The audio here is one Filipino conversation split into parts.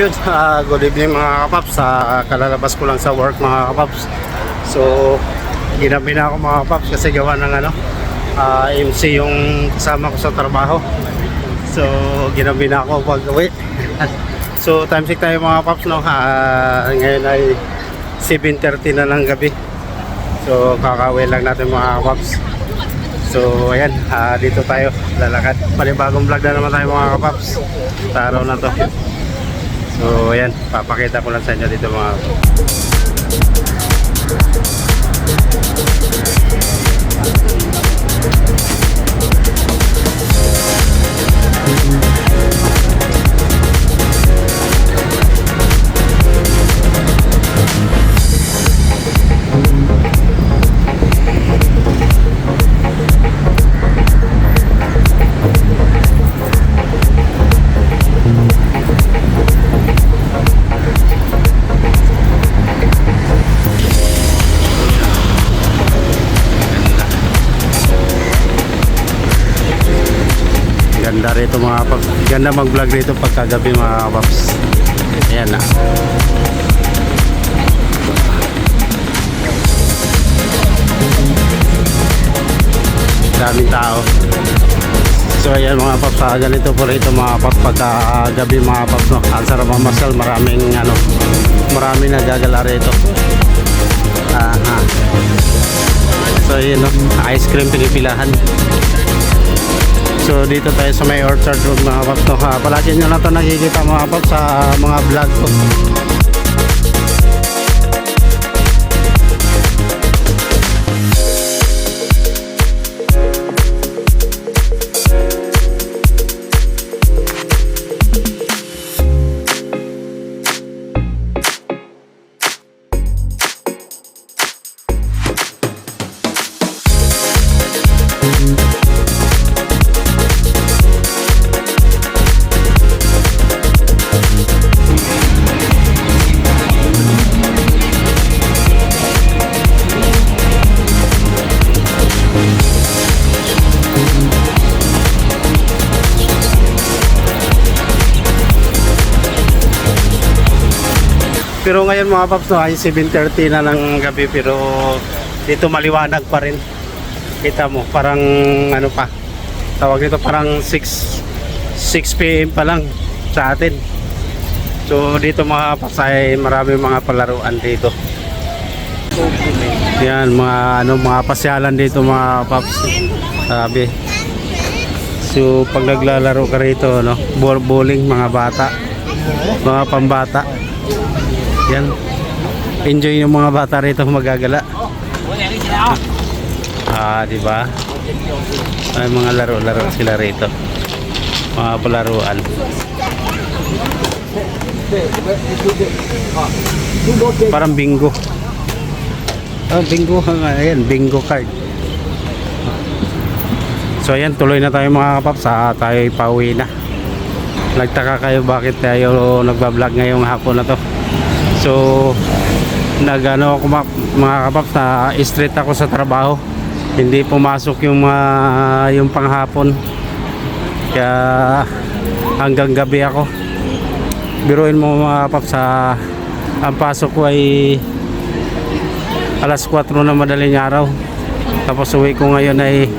yun, good evening mga kapaps. Kalalabas ko lang sa work mga kapaps. So, ginabi na ako mga kapaps kasi gawa ng MC yung kasama ko sa trabaho. So, ginabi na ako pag uwi. So, time check tayo mga kapaps, no? Ngayon ay 7:30 na ng gabi. So, kakauwi lang natin mga kapaps. So, ayan, dito tayo lalakad. Panibagong vlog na naman tayo mga kapaps sa araw na to. So, ayan, papakita ko lang sa inyo dito mga ganda rito mga kapaps. Ganda mag vlog rito pagkagabi mga kapaps. Ayan na. Daming tao. So ayan mga kapaps, ganito po rito mga kapaps pagkagabi mga kapaps, no? Ang sarap mamasal, maraming maraming nagagala rito. So yun, no? Ice cream pinipilahan. So dito tayo sa may orchard road mga kapaps, no? Palagi nyo na ito nakikita mga kapaps sa mga vlog ko. Pero ngayon mga paps, no, ay 7:30 na ng gabi, pero dito maliwanag pa rin. Kita mo, parang ano pa, tawag dito parang 6 PM pa lang sa atin. So dito mga paps ay marami mga palaruan dito. Yan, mga pasyalan dito mga paps. Sabi. So pag naglalaro ka rito, no, bowling, mga bata, mga pambata. Yan. Enjoy yung mga bata rito magagala. Di ba? Ay mga laro-laro sila rito. Mga palaruan. Parang bingo. Bingo. Ayan, bingo card. So ayan, tuloy na tayo mga kapaps. Tayo pauwi na. Nagtaka kayo bakit tayo nagbablog ngayong hapon na to. So nagano ako mga kapaps, na straight ako sa trabaho, hindi pumasok yung yung panghapon, kaya hanggang gabi ako. Biruin mo mga kapaps, ang pasok ko ay alas 4 na madaling araw, tapos uwi ko ngayon ay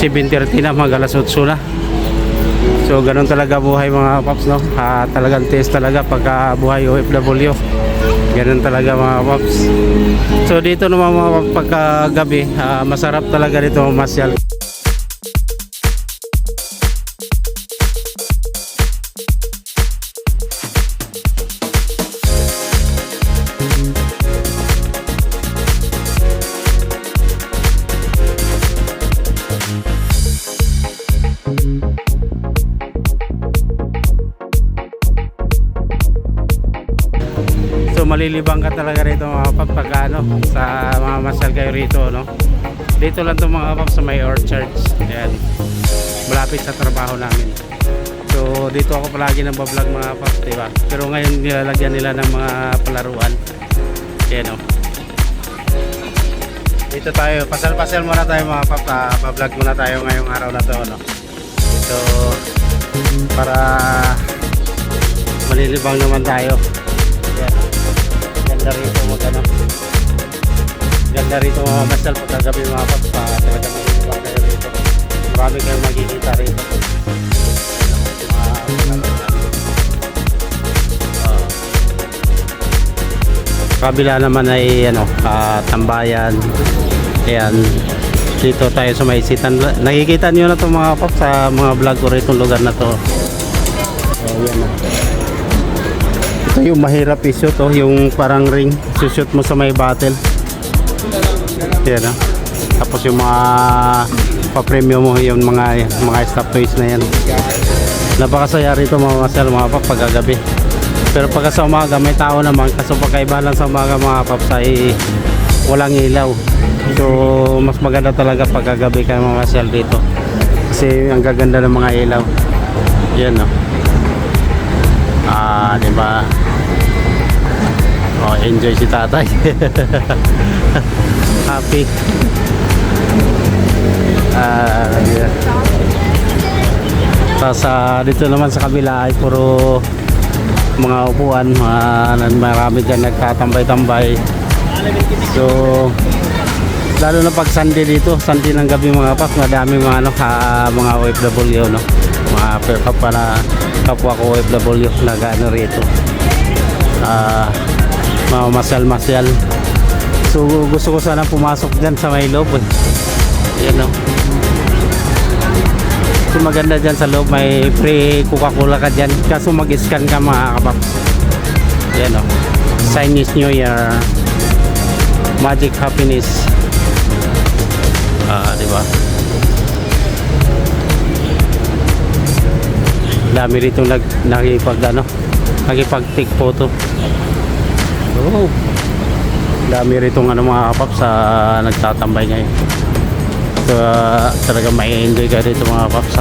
7:30 na, mag alas 8 na. So ganun talaga buhay mga kapaps, no? Talagang test talaga pagka buhay OFW. Ganun talaga mga paps. So dito naman mga paps, pagkagabi, masarap talaga dito mamasyal. So malilibang ka talaga rito mga paps pag sa mga masyal kayo rito, no? Dito lang to mga paps sa may orchards. Ayan, malapit sa trabaho namin. So dito ako palagi nang bablog mga paps, diba? Pero ngayon nilalagyan nila ng mga palaruan. Ayan, no? Dito tayo, pasal-pasal muna tayo mga paps. Bablog muna tayo ngayong araw na to, no? So para malilibang naman tayo. Yan. Ganda rito magano. Ganda rito mga masal pagkagabi mga paps. Talagang malilibang tayo rito. Marami kayong makikita rito. Kabila naman ay ano, tambayan. Ayan. Dito tayo sa may sitan. Nakikita niyo na to mga paps sa mga vlog ko rito lugar na to. Ayan na. Ito yung mahirap i-shoot oh, yung parang ring. Shoot mo sa may battle. Ayan na. Tapos yung mga pa-premium mo yung mga stop toys na yan. Napakasaya rito mga masal mga paps pagkagabi. Pero pagka sa umaga may tao naman, kaso pagkaiba lang sa umaga mga paps ay walang ilaw. So mas maganda talaga pagkagabi kayo mga masal dito. Kasi ang gaganda ng mga ilaw. Yan no. Diba? Oh, enjoy si tatay. Happy. Yeah. Tapos dito naman sa kabila ay puro mga upuan, marami dyan nagtatambay-tambay. So lalo na pag Sunday dito, Sunday ng gabi mga paps, madami mga mga OFW no, mga kapwa ko OFW na gano rito, mga masyal. So gusto ko sana pumasok dyan sa may loob yan no. So maganda dyan sa loob, may free Coca-Cola ka dyan, kaso mag-scan ka mga kapaps. Yan o, Chinese New Year, Magic Happiness. Diba? Dami rito nakipag-take photo. Oh, dami rito mga kapaps nagtatambay ngayon. So, talaga may enjoy ka dito mga paps.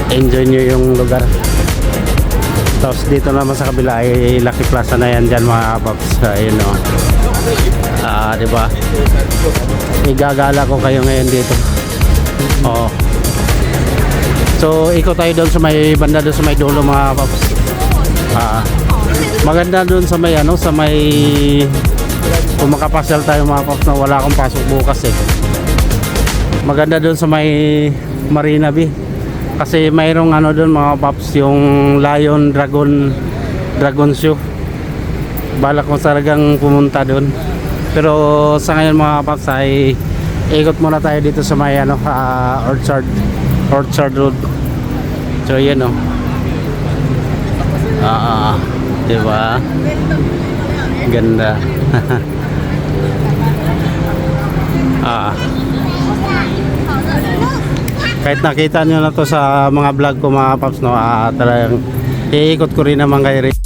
Enjoy nyo yung lugar. Tapos dito naman sa kabila ay Lucky Plaza na yan dyan mga paps. Ayun o. Diba? Igagala ko kayo ngayon dito. Oo. So ikot tayo doon sa may banda doon sa may dulo mga paps. Maganda doon sa may sa may, kung makapasyal tayo mga paps na wala akong pasok bukas maganda doon sa may Marina Bay kasi mayroong doon mga paps, yung Lion Dragon Show. Balak ko talagang pumunta doon, pero sa ngayon mga paps ay ikot muna tayo dito sa may Orchard Road. So yan diba, ganda. Kahit nakita nyo na to sa mga vlog ko mga paps no, talagang iikot ko rin naman kayo rin.